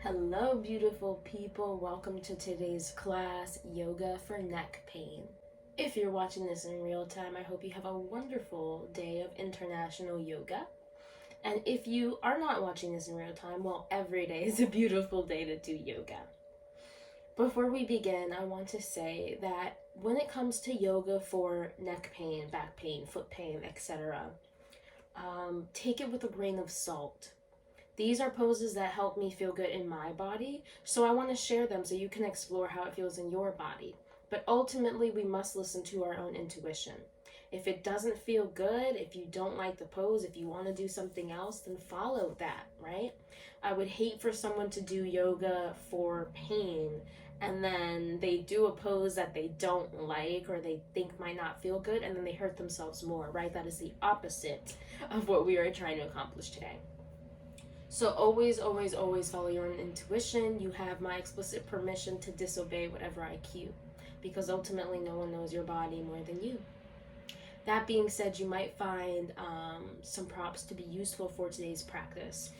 Hello, beautiful people. Welcome to today's class, Yoga for Neck Pain. If you're watching this in real time, I hope you have a wonderful day of International Yoga. And if you are not watching this in real time, well, every day is a beautiful day to do yoga. Before we begin, I want to say that when it comes to yoga for neck pain, back pain, foot pain, etc., take it with a grain of salt. These are poses that help me feel good in my body, so I want to share them so you can explore how it feels in your body. But ultimately, we must listen to our own intuition. If it doesn't feel good, if you don't like the pose, if you want to do something else, then follow that, right? I would hate for someone to do yoga for pain and then they do a pose that they don't like or they think might not feel good and then they hurt themselves more, right? That is the opposite of what we are trying to accomplish today. So always, always, always follow your own intuition. You have my explicit permission to disobey whatever I cue, because ultimately no one knows your body more than you. That being said, you might find some props to be useful for today's practice.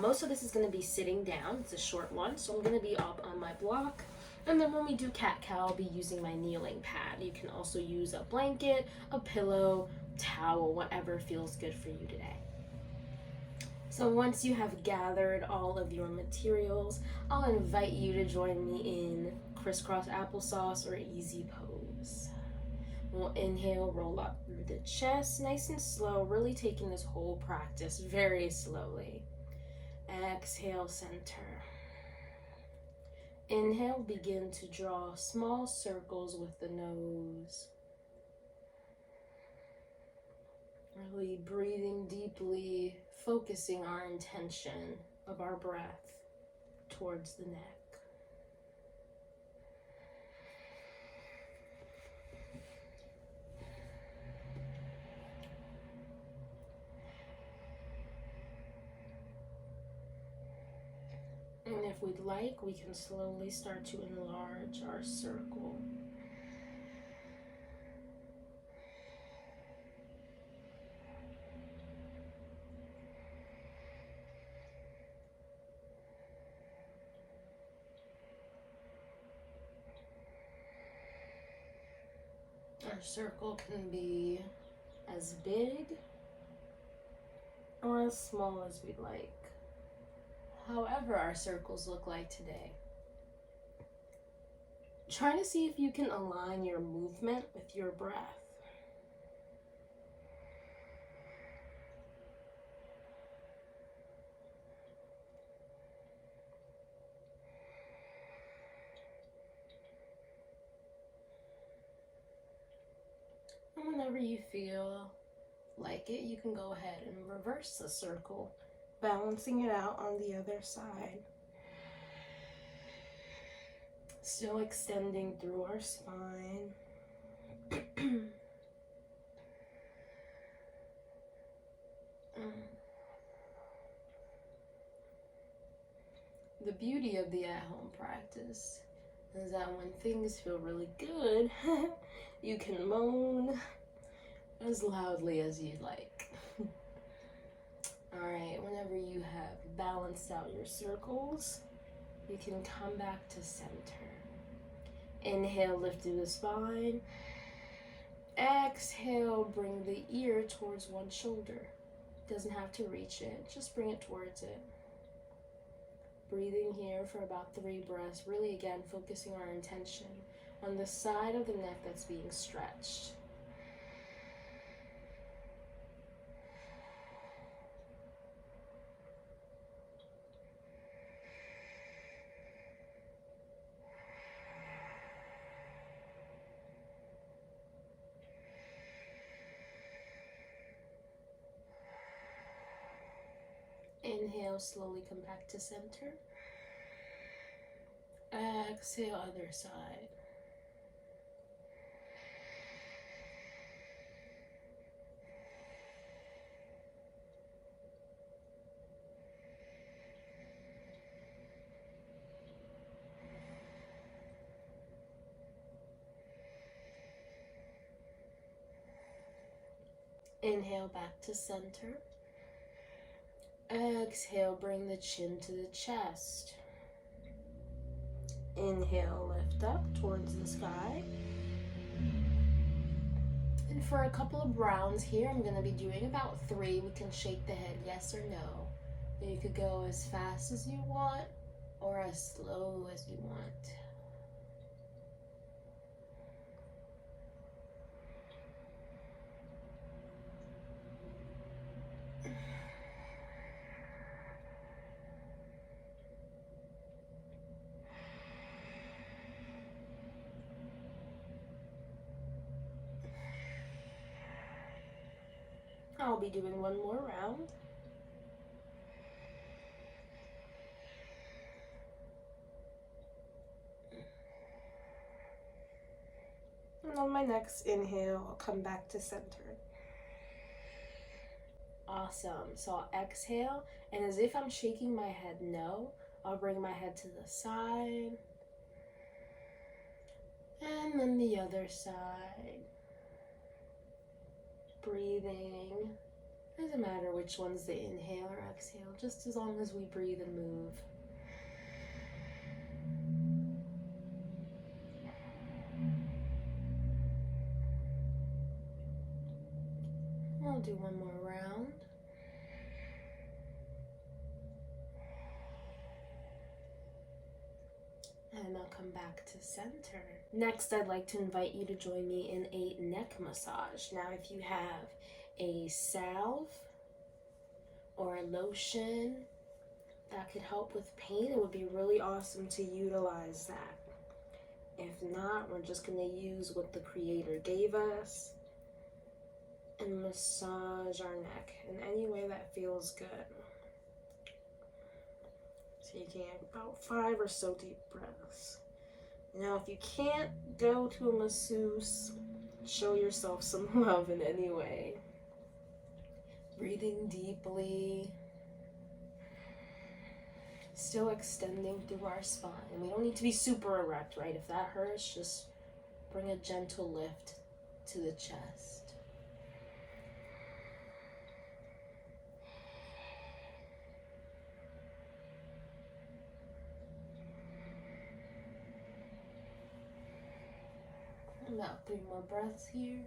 Most of this is going to be sitting down. It's a short one, so I'm going to be up on my block. And then when we do cat-cow, I'll be using my kneeling pad. You can also use a blanket, a pillow, towel, whatever feels good for you today. So once you have gathered all of your materials, I'll invite you to join me in crisscross applesauce or easy pose. We'll inhale, roll up through the chest, nice and slow, really taking this whole practice very slowly. Exhale, center. Inhale, begin to draw small circles with the nose. Really breathing deeply, focusing our intention of our breath towards the neck. And if we'd like, we can slowly start to enlarge our circle. Our circle can be as big or as small as we'd like. However our circles look like today. Try to see if you can align your movement with your breath. And whenever you feel like it, you can go ahead and reverse the circle, balancing it out on the other side. Still extending through our spine. The beauty of the at-home practice is that when things feel really good, you can moan as loudly as you'd like. Alright, whenever you have balanced out your circles, you can come back to center. Inhale, lift through the spine. Exhale, bring the ear towards one shoulder. Doesn't have to reach it, just bring it towards it. Breathing here for about 3 breaths, really again focusing our intention on the side of the neck that's being stretched. Inhale, slowly come back to center. Exhale, other side. Inhale, back to center. Exhale, bring the chin to the chest. Inhale, lift up towards the sky. And for a couple of rounds here, I'm going to be doing about 3. We can shake the head yes or no. You could go as fast as you want or as slow as you want. I'll be doing one more round. And on my next inhale, I'll come back to center. Awesome. So I'll exhale, and as if I'm shaking my head no, I'll bring my head to the side. And then the other side. Breathing. Doesn't matter which one's the inhale or exhale, just as long as we breathe and move. I'll do one more round. And I'll come back to center. Next, I'd like to invite you to join me in a neck massage. Now, if you have a salve or a lotion that could help with pain, it would be really awesome to utilize that. If not, we're just going to use what the Creator gave us and massage our neck in any way that feels good. Taking about 5 or so deep breaths. Now, if you can't go to a masseuse, show yourself some love in any way. Breathing deeply. Still extending through our spine. We don't need to be super erect, right? If that hurts, just bring a gentle lift to the chest. About 3 more breaths here.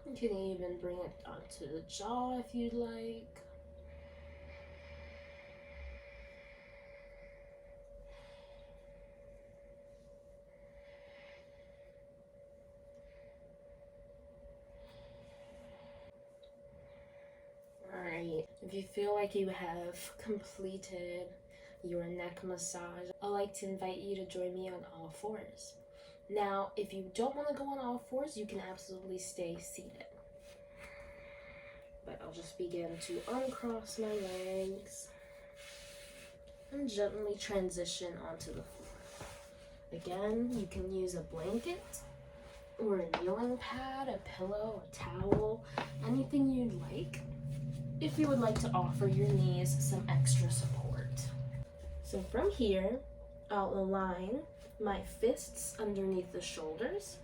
You can even bring it onto the jaw if you'd like. Alright, if you feel like you have completed your neck massage, I'd like to invite you to join me on all fours. Now, if you don't want to go on all fours, you can absolutely stay seated. But I'll just begin to uncross my legs and gently transition onto the floor. Again, you can use a blanket or a kneeling pad, a pillow, a towel, anything you'd like, if you would like to offer your knees some extra support. So from here, I'll align my fists underneath the shoulders,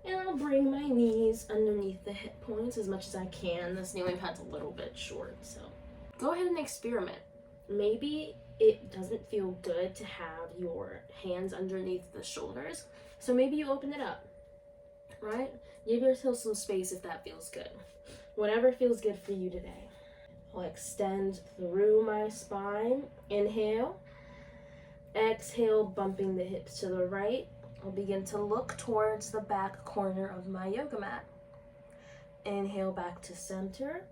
and I'll bring my knees underneath the hip points as much as I can. This kneeling pad's a little bit short, so go ahead and experiment. Maybe it doesn't feel good to have your hands underneath the shoulders, so maybe you open it up, right? Give yourself some space if that feels good. Whatever feels good for you today. I'll extend through my spine. Inhale. Exhale, bumping the hips to the right. I'll begin to look towards the back corner of my yoga mat. Inhale back to center.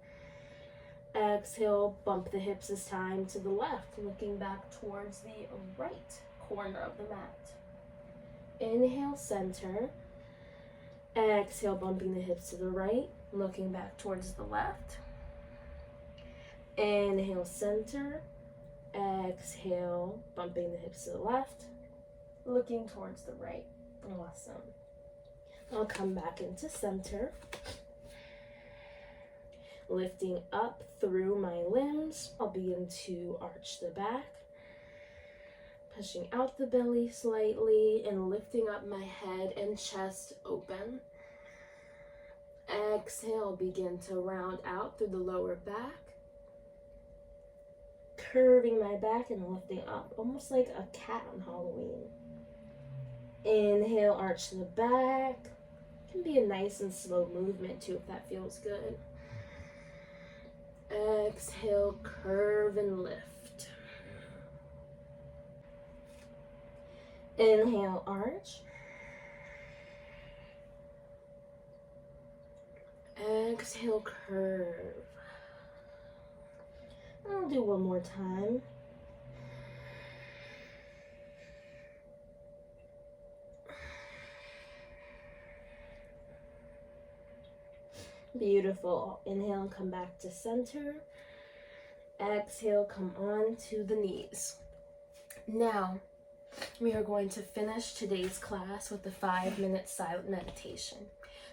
Exhale, bump the hips this time to the left, looking back towards the right corner of the mat. Inhale, center. Exhale, bumping the hips to the right, looking back towards the left. Inhale, center. Exhale, bumping the hips to the left, looking towards the right. Awesome. I'll come back into center, lifting up through my limbs. I'll begin to arch the back, pushing out the belly slightly and lifting up my head and chest open. Exhale, begin to round out through the lower back. Curving my back and lifting up, almost like a cat on Halloween. Inhale, arch the back. It can be a nice and slow movement too if that feels good. Exhale, curve and lift. Inhale, arch. Exhale, curve. I'll do one more time. Beautiful. Inhale, come back to center. Exhale, come on to the knees. Now, we are going to finish today's class with the 5-minute silent meditation.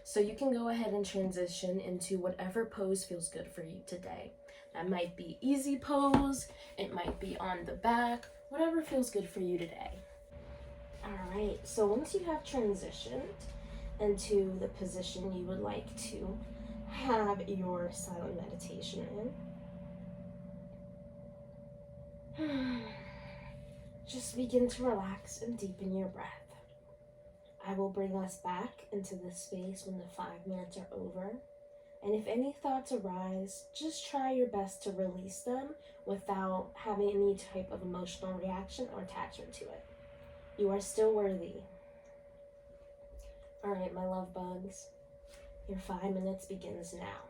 So you can go ahead and transition into whatever pose feels good for you today. That might be easy pose, it might be on the back, whatever feels good for you today. All right, so once you have transitioned into the position you would like to have your silent meditation in, just begin to relax and deepen your breath. I will bring us back into this space when the 5 minutes are over. And if any thoughts arise, just try your best to release them without having any type of emotional reaction or attachment to it. You are still worthy. All right, my love bugs, your 5 minutes begins now.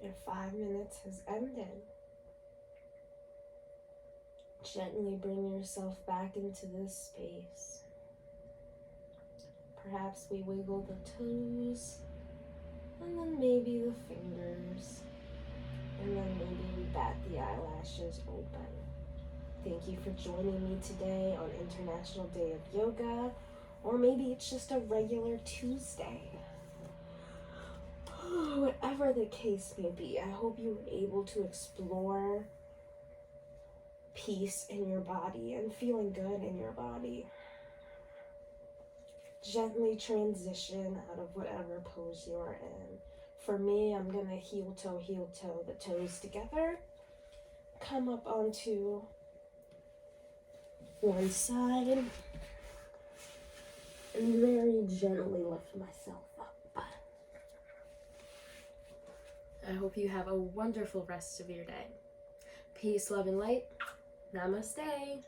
Your 5 minutes has ended. Gently bring yourself back into this space. Perhaps we wiggle the toes, and then maybe the fingers, and then maybe we bat the eyelashes open. Thank you for joining me today on International Day of Yoga, or maybe it's just a regular Tuesday. Whatever the case may be, I hope you were able to explore peace in your body and feeling good in your body. Gently transition out of whatever pose you're in. For me, I'm gonna heel toe, the toes together. Come up onto one side and very gently lift myself up. I hope you have a wonderful rest of your day. Peace, love, and light. Namaste.